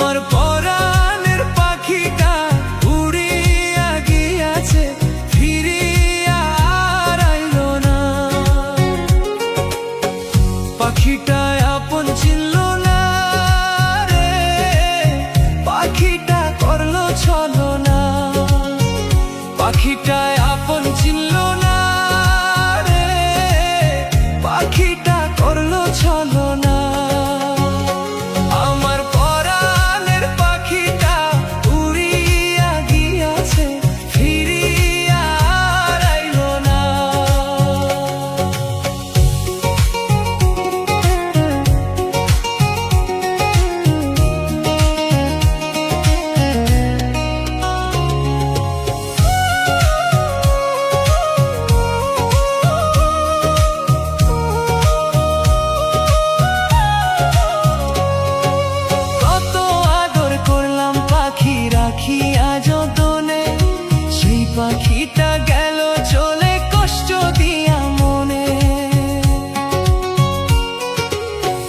আমার পরাণের পাখিটা উড়িয়া গিয়াছে, ফিরিয়া আর আইলো না। পাখিটা আপন চিনল না রে, পাখিটা করলো ছলনা। পাখিটা আপন চিনল না রে, পাখিটা করলো ছলনা। আমার পরাণের পাখিটা উড়িয়া গিয়াছে, ফিরিয়া আর আইলো না। রাখিয়া যতনে সেই পাখিটা গেল চলে, কষ্ট দিয়া মনে।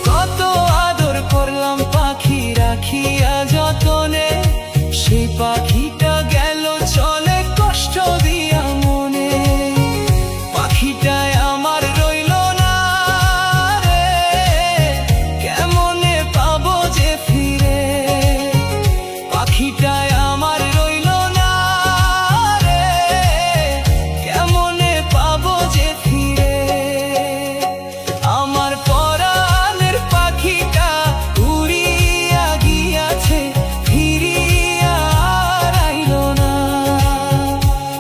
কত আদর করলাম পাখি রাখিয়া যতনে, সেই পাখিটা গেল চলে, কষ্ট দিয়া মনে। পাখিটায় আমার রইল না রে, কেমনে পাবো যে ফিরে। পাখিটায়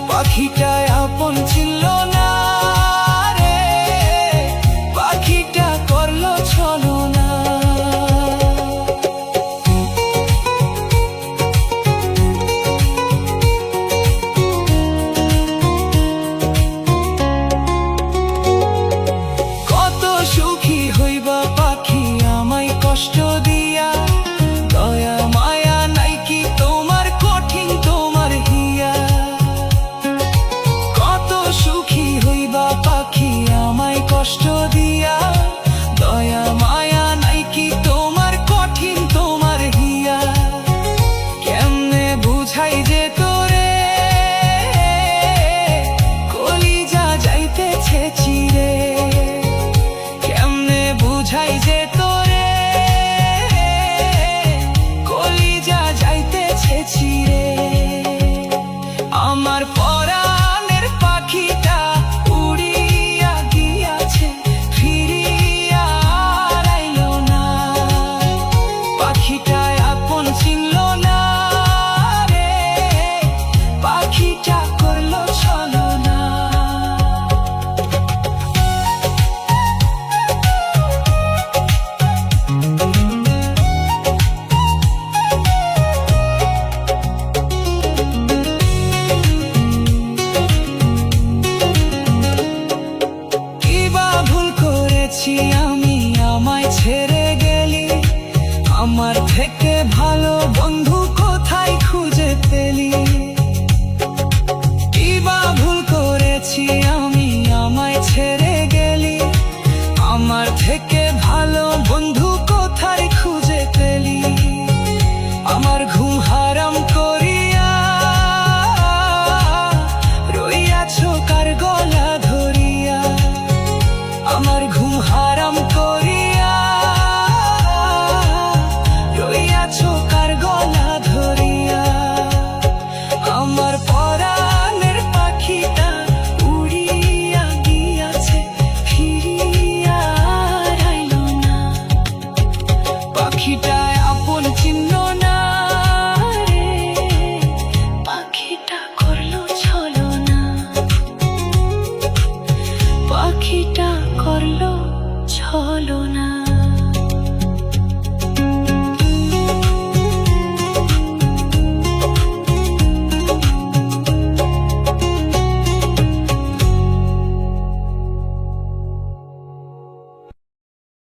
পাখিটায় আপন ছিল না রে, পাখিটা করলো ছলনা। কত সুখী হইবা পাখি আমায় কষ্ট দিয়া, দয়া মায়া নাই কি তোমার, কঠিন তোমার হিয়া। সুখী হইবা পাখি আমায় কষ্ট দিয়া, দয়া মায়া নাই কি তোমার, কঠিন তোমার হিয়া। কেমনে বুঝাই যে তোরে, কলিজা যাইতেছে চিরে। কেমনে বুঝাই যে তোরে, কলিজা যাইতেছে চিরে। আমার পরাণের পাখিটা উড়িয়া গিয়াছে, ফিরিয়া আর আইলো না। পাখিটায় আপন চিনল না রে, পাখিটা করলো ছলনা। আমি আমায় ছেড়ে গেলি, আমার থেকে ভালো বন্ধু